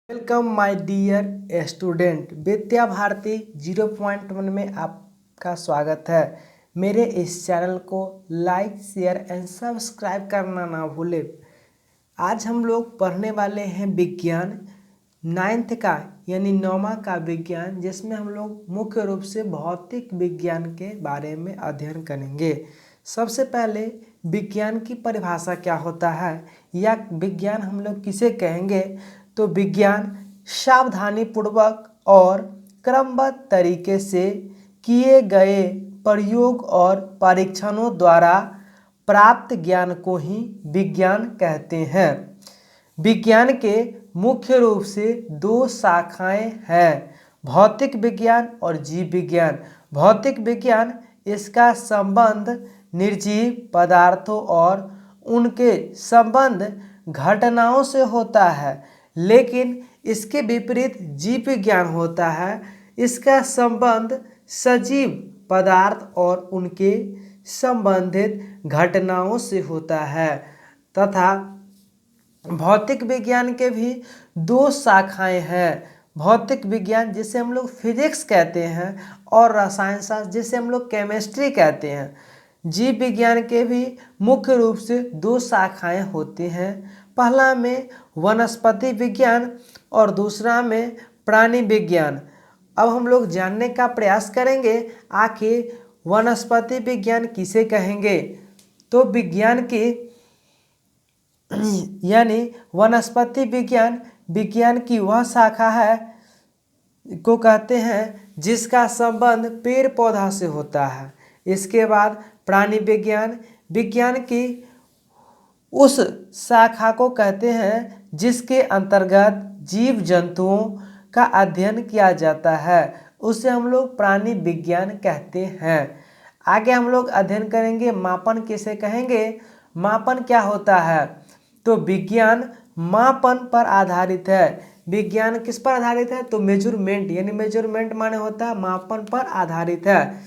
Welcome my dear student. Vidya Bharati 0.1 में आपका स्वागत है। मेरे इस चैनल को लाइक शेयर एंड सब्सक्राइब करना ना भूलें। आज हम लोग पढ़ने वाले हैं विज्ञान 9th का यानी 9वां का विज्ञान, जिसमें हम लोग मुख्य रूप से भौतिक विज्ञान के बारे में अध्ययन करेंगे। सबसे पहले विज्ञान की परिभाषा क्या होता है या विज्ञान हम लोग किसे कहेंगे, तो विज्ञान सावधानीपूर्वक और क्रमबद्ध तरीके से किए गए प्रयोग और परीक्षणों द्वारा प्राप्त ज्ञान को ही विज्ञान कहते हैं। विज्ञान के मुख्य रूप से दो शाखाएं हैं, भौतिक विज्ञान और जीव विज्ञान। भौतिक विज्ञान इसका संबंध निर्जीव पदार्थों और उनके संबंध घटनाओं से होता है, लेकिन इसके विपरीत जीव विज्ञान होता है, इसका संबंध सजीव पदार्थ और उनके संबंधित घटनाओं से होता है। तथा भौतिक विज्ञान के भी दो शाखाएं हैं, भौतिक विज्ञान जिसे हम लोग फिजिक्स कहते हैं और रसायन शास्त्र जिसे हम लोग केमिस्ट्री कहते हैं। जीव विज्ञान के भी मुख्य रूप से दो शाखाएं होती हैं, पहला में वनस्पति विज्ञान और दूसरा में प्राणी विज्ञान। अब हम लोग जानने का प्रयास करेंगे आखिर वनस्पति विज्ञान किसे कहेंगे। तो विज्ञान की यानी वनस्पति विज्ञान विज्ञान की वह शाखा है को कहते हैं जिसका संबंध पेड़ पौधा से होता है। इसके बाद प्राणी विज्ञान विज्ञान की उस शाखा को कहते हैं जिसके अंतर्गत जीव जंतुओं का अध्ययन किया जाता है, उसे हम लोग प्राणी विज्ञान कहते हैं। आगे हम लोग अध्ययन करेंगे मापन किसे कहेंगे। मापन क्या होता है, तो विज्ञान मापन पर आधारित है। विज्ञान किस पर आधारित है, तो मेजरमेंट, यानी मेजरमेंट माने होता है मापन पर आधारित है।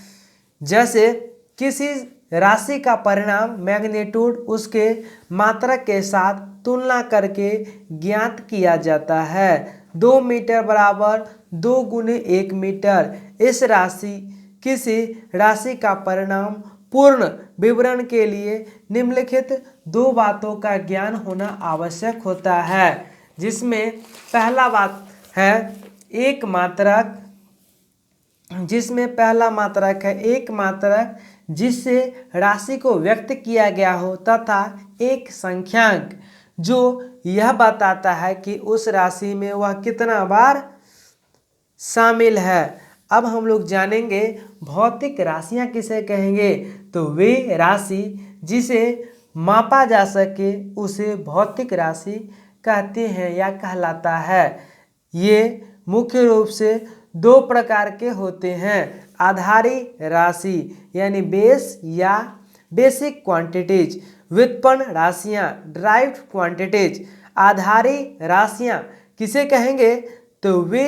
जैसे किसी राशि का परिणाम मैग्नीट्यूड उसके मात्रक के साथ तुलना करके ज्ञात किया जाता है। 2 मीटर बराबर 2 गुने 1 मीटर। इस किसी राशि का परिणाम पूर्ण विवरण के लिए निम्नलिखित दो बातों का ज्ञान होना आवश्यक होता है, जिसमें पहला बात है एक मात्रक, जिसमें पहला मात्रक है एक मात्रक जिससे राशि को व्यक्त किया गया हो, तथा एक संख्यांक जो यह बताता है कि उस राशि में वह कितना बार शामिल है। अब हम लोग जानेंगे भौतिक राशियां किसे कहेंगे, तो वे राशि जिसे मापा जा सके उसे भौतिक राशि कहते हैं या कहलाता है। ये मुख्य रूप से दो प्रकार के होते हैं, आधारी राशि यानी बेस या बेसिक क्वांटिटीज, व्युत्पन्न राशियां ड्राइव्ड क्वांटिटीज। आधारी राशियां किसे कहेंगे, तो वे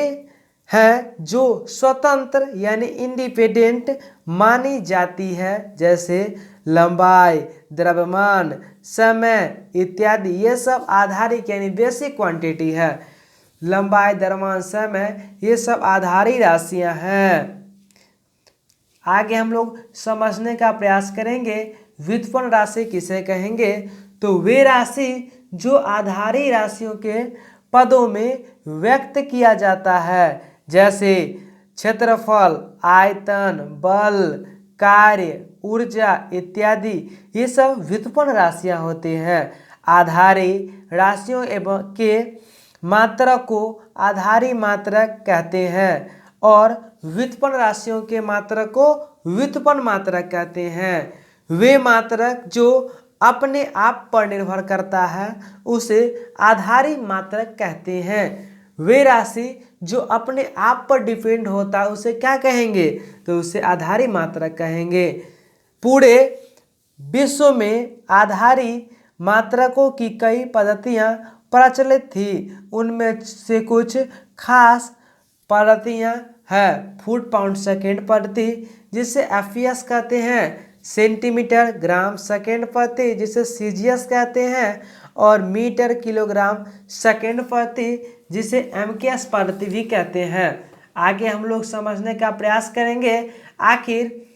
हैं जो स्वतंत्र यानी इंडिपेंडेंट मानी जाती है, जैसे लंबाई, द्रव्यमान, समय इत्यादि। ये सब आधारिक यानी बेसिक क्वांटिटी है। लंबाई, द्रव्यमान, समय ये सब आधारी राशियां हैं। आगे हम लोग समझने का प्रयास करेंगे व्युत्पन्न राशि किसे कहेंगे, तो वे राशि जो आधारी राशियों के पदों में व्यक्त किया जाता है, जैसे क्षेत्रफल, आयतन, बल, कार्य, ऊर्जा इत्यादि। ये सब व्युत्पन्न राशियां होती हैं। आधारी राशियों एवं के मात्रक को आधारी मात्रक कहते हैं और व्युत्पन्न राशियों के मात्रक को व्युत्पन्न मात्रक कहते हैं। वे मात्रक जो अपने आप पर निर्भर करता है उसे आधारी मात्रक कहते हैं। वे राशि जो अपने आप पर डिपेंड होता है उसे क्या कहेंगे, तो उसे आधारी मात्रक कहेंगे। पूरे विश्व में आधारी मात्रकों की कई पद्धतियां प्रचलित थी, उनमें से कुछ खास पद्धतियां है फुट पाउंड सेकेंड पद्धति जिसे एफपीएस कहते हैं, सेंटीमीटर ग्राम सेकेंड पद्धति जिसे सीजीएस कहते हैं, और मीटर किलोग्राम सेकेंड प्रति जिसे MKS पद्धति भी कहते हैं। आगे हम लोग समझने का प्रयास करेंगे आखिर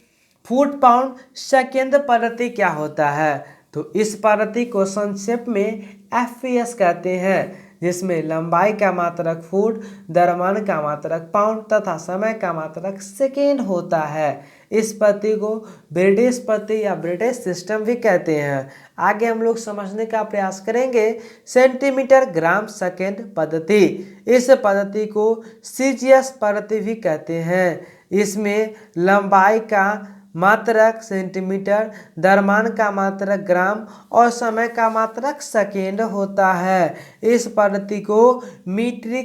फुट पाउंड सेकेंड पद्धति क्या होता है। तो इस पद्धति को संक्षेप में FPS कहते हैं, जिसमें लंबाई का मात्रक फुट, द्रव्यमान का मात्रक पाउंड तथा समय का मात्रक सेकेंड होता है। इस पद्धति को ब्रिटिश पद्धति या ब्रिटिश सिस्टम भी कहते हैं। आगे हम लोग समझने का प्रयास करेंगे सेंटीमीटर ग्राम सेकेंड पद्धति। इस पद्धति को CGS पद्धति भी कहते हैं। इसमें लंबाई का मात्रक सेंटीमीटर, द्रव्यमान का मात्रक ग्राम और समय का मात्रक सेकेंड होता है। इस पद्धति को मीटरी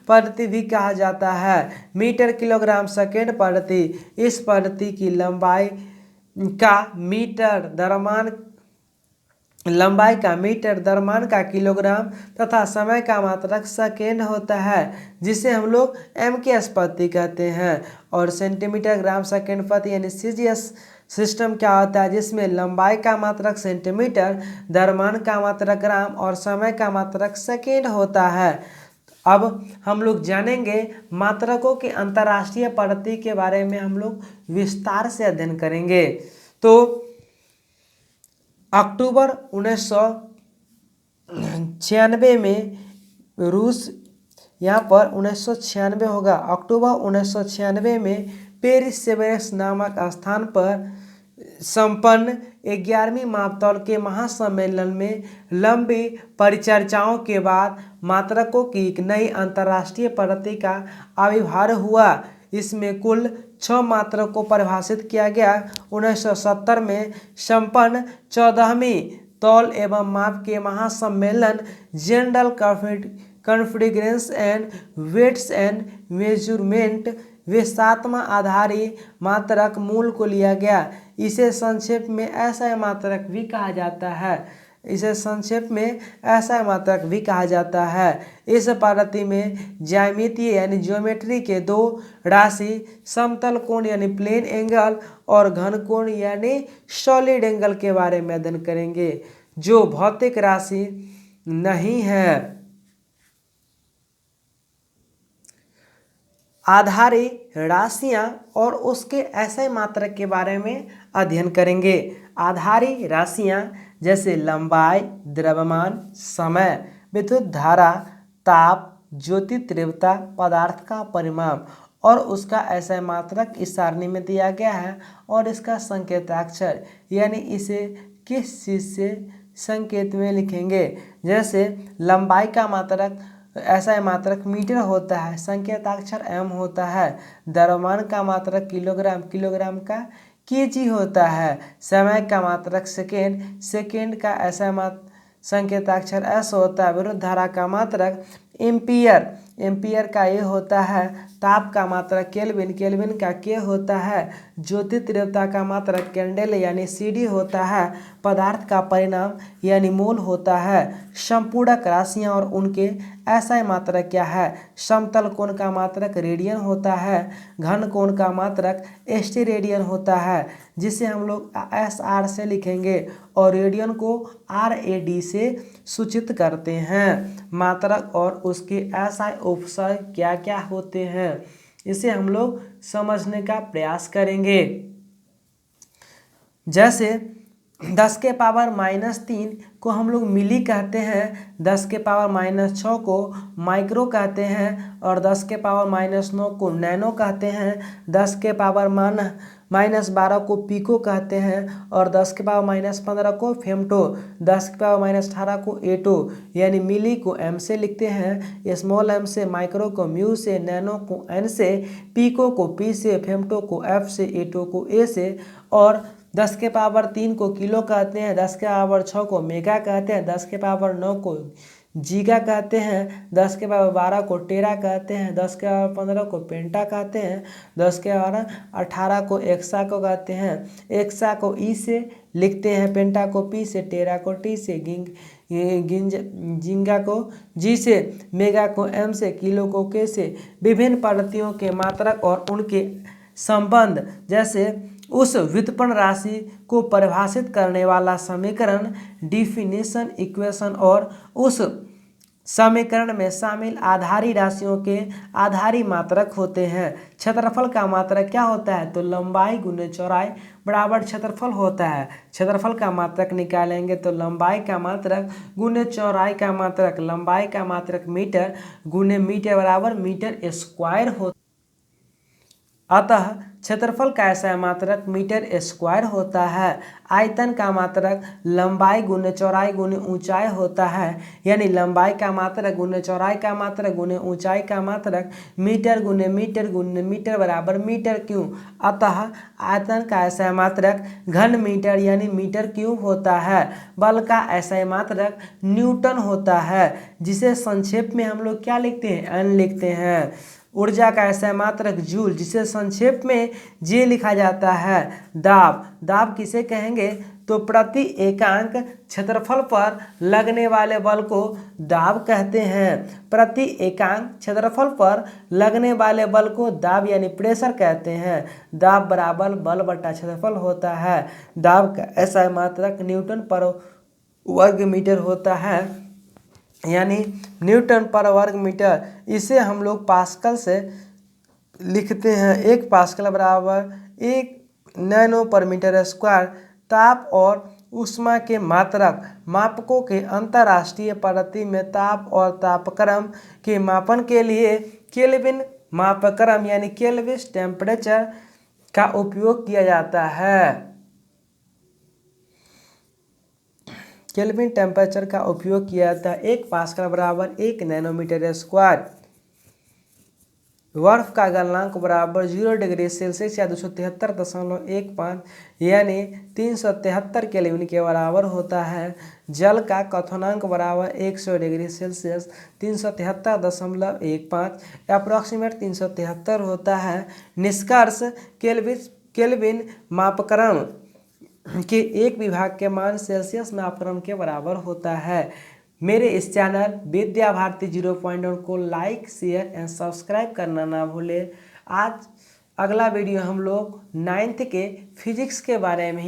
पद्धति भी कहा जाता है। मीटर किलोग्राम सेकेंड पद्धति। इस पद्धति की लंबाई का मीटर, द्रव्यमान का किलोग्राम तथा समय का मात्रक सेकेंड होता है, जिसे हम लोग MKS पद्धति कहते हैं। और सेंटीमीटर ग्राम सेकेंड पद्धति यानी CGS सिस्टम क्या होता है, जिसमें लंबाई का मात्रक सेंटीमीटर, द्रव्यमान का मात्रक ग्राम और समय का मात्रक सेकेंड होता है। अब हम लोग जानेंगे मात्रकों के अंतर्राष्ट्रीय पद्धति के बारे में हम लोग विस्तार से अध्ययन करेंगे। तो अक्टूबर 1996 में रूस, यहाँ पर 1996 होगा, अक्टूबर 1996 में पेरिस सेवेरस नामक स्थान पर संपन्न 11वीं मापतौल के महासम्मेलन में लंबी परिचर्चाओं के बाद मात्रकों की एक नई अंतर्राष्ट्रीय पद्धति का आविर्भाव हुआ। इसमें कुल 6 मात्रकों को परिभाषित किया गया। 1970 में संपन्न 14वीं तौल एवं माप के महासम्मेलन general conference and weights and measurement वे 7वां आधारी मात्रक मूल को लिया गया। इसे संक्षेप में SI मात्रक भी कहा जाता है। इस पद्धति में ज्यामितीय यानी ज्योमेट्री के 2 राशि, समतल कोण यानी प्लेन एंगल और घन कोण यानी सॉलिड एंगल के बारे में अध्ययन करेंगे, जो भौतिक राशि नहीं है। आधारी राशियां और उसके SI मात्रक के बारे में अध्ययन करेंगे। आधारी राशियां जैसे लंबाई, द्रव्यमान, समय, विद्युत धारा, ताप, ज्योति तीव्रता, पदार्थ का परिमाण और उसका SI मात्रक इस सारणी में दिया गया है। और इसका संकेताक्षर यानी इसे किस चीज़ से संकेत में लिखेंगे। जैसे लंबाई का मात्रक SI मात्रक मीटर होता है, संकेताक्षर M होता है। द्रव्यमान का मात्रक किलोग्राम, किलोग्राम का kg होता है। समय का मात्रक सेकेंड, सेकेंड का SI संकेताक्षर S होता है। विद्युत धारा का मात्रक एम्पियर, एम्पियर का A होता है। ताप का मात्रक केल्विन, केल्विन का K होता है। ज्योति तीव्रता का मात्रक कैंडेल यानी CD होता है। पदार्थ का परिमाण यानी मोल होता है। संपूरक राशियां और उनके SI मात्रक क्या है। समतल कोण का मात्रक रेडियन होता है। घन कोण का मात्रक स्टेरेडियन होता है, जिसे हम लोग SR से लिखेंगे और रेडियन को RAD से सूचित करते हैं। मात्रक और उसके SI उपसर्ग क्या क्या होते हैं, इसे हम लोग समझने का प्रयास करेंगे। जैसे 10 के पावर -3 को हम लोग मिली कहते हैं, 10 के पावर -6 को माइक्रो कहते हैं और 10 के पावर -9 को नैनो कहते हैं। 10 के पावर -12 को पिको कहते हैं और 10 के पावर -15 को फेमटो, 10 के पावर -18 को एटो यानी मिली को M से लिखते हैं, स्मॉल m से, माइक्रो को म्यू से, नैनो को N से, पिको को P से, फेमटो को F से, एटो को A से। और 10 के पावर 3 को किलो कहते हैं, 10 के पावर 6 को मेगा कहते हैं, 10 के पावर 9 को जीगा कहते हैं, 10 के पावर 12 को टेरा कहते हैं, 10 के पावर 15 को पेंटा कहते हैं, 10 के पावर 18 को एक्सा को कहते हैं। एक्सा को ई से लिखते हैं, पेंटा को पी से, टेरा को टी से, जिंगा को जी से, मेगा को एम से, किलो को के से। विभिन्न पद्धतियों के मात्रक और उनके संबंध, जैसे उस व्युत्पन्न राशि को परिभाषित करने वाला समीकरण, डिफिनेशन इक्वेशन और उस समीकरण में शामिल आधारी राशियों के आधारी मात्रक होते हैं। क्षेत्रफल का मात्रक क्या होता है? तो लंबाई गुने चौड़ाई बराबर क्षेत्रफल होता है। क्षेत्रफल का मात्रक निकालेंगे तो लंबाई का मात्रक गुने चौड़ाई का मात्रक, लंबाई का मात्रक मीटर गुने मीटर बराबर मीटर स्क्वायर होता है। अतः क्षेत्रफल का ऐसा मात्रक मीटर स्क्वायर होता है। आयतन का मात्रक लंबाई गुने चौड़ाई गुने ऊंचाई होता है, यानी लंबाई का मात्रक गुने चौड़ाई का मात्रक गुने ऊंचाई का मात्रक मीटर गुने मीटर बराबर मीटर क्यूब। अतः आयतन का ऐसा मात्रक घन मीटर यानी मीटर क्यूब होता है। बल का ऐसा मात्रक न्यूटन होता है, जिसे संक्षेप में हम लोग क्या लिखते हैं? एन लिखते हैं। ऊर्जा का ऐसा मात्रक जूल, जिसे संक्षेप में जे लिखा जाता है। दाब किसे कहेंगे? तो प्रति एकांक क्षेत्रफल पर लगने वाले बल को दाब कहते हैं। प्रति एकांक क्षेत्रफल पर लगने वाले बल को दाब यानी प्रेशर कहते हैं। दाब बराबर बल बटा क्षेत्रफल होता है। दाब का ऐसा मात्रक न्यूटन पर वर्ग मीटर होता है, यानी न्यूटन पर वर्ग मीटर। इसे हम लोग पास्कल से लिखते हैं। 1 पास्कल बराबर 1 नैनो पर मीटर स्क्वायर। ताप और ऊष्मा के मात्रक मापकों के अंतर्राष्ट्रीय पद्धति में ताप और तापक्रम के मापन के लिए केल्विन मापक्रम यानी केल्विन टेम्परेचर का उपयोग किया जाता है। केल्विन टेम्परेचर का उपयोग किया जाता है। 1 पास्कल बराबर 1 नैनोमीटर स्क्वायर। बर्फ का गलनांक बराबर 0 डिग्री सेल्सियस या 273.15 यानी 373 केल्विन के बराबर होता है। जल का क्वथनांक बराबर 100 डिग्री सेल्सियस 373.15 अप्रॉक्सीमेट 373 होता है। निष्कर्ष केल्विन मापक्रम के एक विभाग के मान सेल्सियस मापक्रम के बराबर होता है। मेरे इस चैनल विद्या भारती 0.1 को लाइक शेयर एंड सब्सक्राइब करना ना भूलें। आज अगला वीडियो हम लोग 9th के फिजिक्स के बारे में